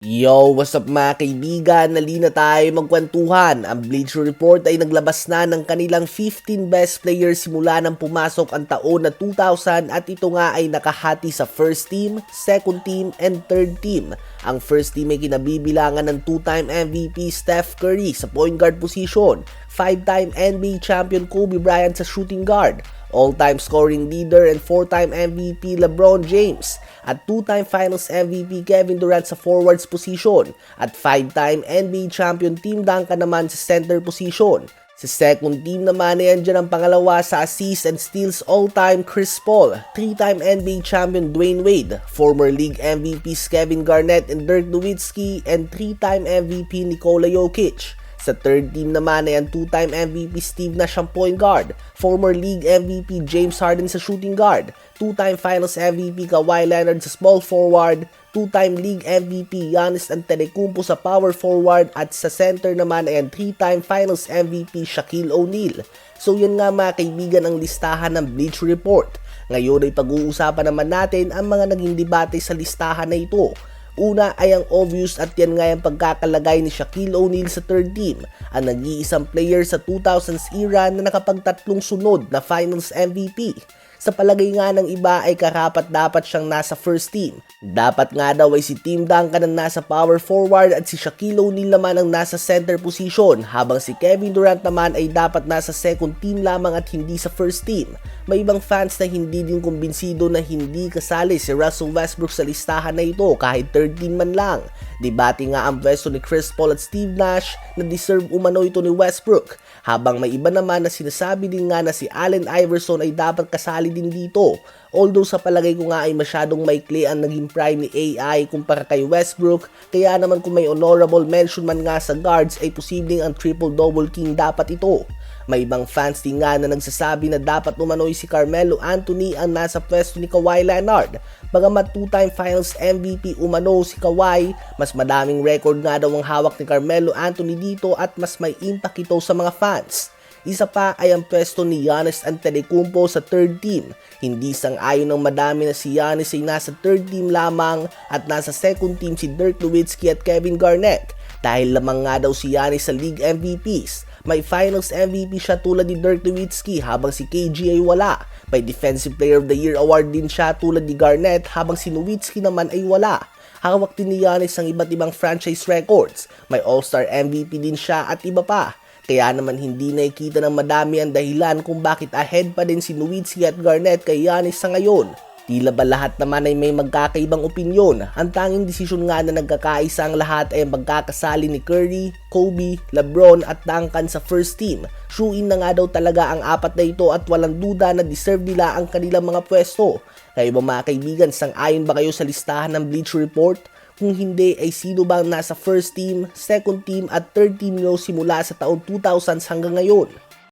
Yo, what's up mga kaibigan? Nalina tayo magkwentuhan. Ang Bleacher Report ay naglabas na ng kanilang 15 best players simula nang pumasok ang taon na 2000 at ito nga ay nakahati sa first team, second team, and third team. Ang first team ay kinabibilangan ng 2-time MVP Steph Curry sa point guard position, 5-time NBA champion Kobe Bryant sa shooting guard, all-time scoring leader and 4-time MVP LeBron James, at 2-time Finals MVP Kevin Durant sa forwards position, at 5-time NBA champion Tim Duncan naman sa center position. Sa second team naman ay andyan ang pangalawa sa assists and steals all-time Chris Paul, 3-time NBA champion Dwayne Wade, former league MVPs Kevin Garnett and Dirk Nowitzki, and 3-time MVP Nikola Jokic. Sa third team naman ay ang 2-time MVP Steve Nash ang point guard, former league MVP James Harden sa shooting guard, 2-time Finals MVP Kawhi Leonard sa small forward, 2-time league MVP Giannis Antetokounmpo sa power forward, at sa center naman ay ang 3-time Finals MVP Shaquille O'Neal. So yan nga mga kaibigan ang listahan ng Bleacher Report. Ngayon ay pag-uusapan naman natin ang mga naging debate sa listahan na ito. Una ay ang obvious at yan nga yung pagkakalagay ni Shaquille O'Neal sa third team, ang nag-iisang player sa 2000s era na nakapagtatlong sunod na Finals MVP. Sa palagay nga ng iba ay karapat dapat siyang nasa first team. Dapat nga daw ay si Tim Duncan ang nasa power forward at si Shaquille O'Neal naman ang nasa center position, habang si Kevin Durant naman ay dapat nasa second team lamang at hindi sa first team. May ibang fans na hindi din kumbinsido na hindi kasali si Russell Westbrook sa listahan na ito kahit third team man lang. Debate nga ang pwesto ni Chris Paul at Steve Nash na deserve umano ito ni Westbrook, habang may iba naman na sinasabi din nga na si Allen Iverson ay dapat kasali din dito. Although sa palagay ko nga ay masyadong maikli ang naging prime ni AI kumpara kay Westbrook, kaya naman kung may honorable mention man nga sa guards ay posibleng ang triple-double king dapat ito. May ibang fans din nga na nagsasabi na dapat umano'y si Carmelo Anthony ang nasa pwesto ni Kawhi Leonard. Bagamat 2-time Finals MVP umano si Kawhi, mas madaming record nga daw ang hawak ni Carmelo Anthony dito at mas may impact ito sa mga fans. Isa pa ay ang pwesto ni Giannis Antetokounmpo sa third team. Hindi sang-ayon ng madami na si Giannis ay nasa third team lamang at nasa second team si Dirk Nowitzki at Kevin Garnett. Dahil lamang nga daw si Giannis sa league MVPs. May Finals MVP siya tulad ni Dirk Nowitzki habang si KG ay wala. May Defensive Player of the Year award din siya tulad ni Garnett habang si Nowitzki naman ay wala. Hawak din ni Giannis ang iba't ibang franchise records. May All-Star MVP din siya at iba pa. Kaya naman hindi nakikita ng madami ang dahilan kung bakit ahead pa din si Nowitzki at Garnett kay Giannis sa ngayon. Tila ba lahat naman ay may magkakaibang opinyon? Ang tanging desisyon nga na nagkakaisa ang lahat ay ang pagkakasali ni Curry, Kobe, LeBron at Duncan sa first team. Shoe-in na nga daw talaga ang apat na ito at walang duda na deserve nila ang kanilang mga pwesto. Kayo ba mga kaibigan, sang-ayon ba kayo sa listahan ng Bleacher Report? Kung hindi ay sino bang nasa first team, second team at third team nyo simula sa taong 2000s hanggang ngayon?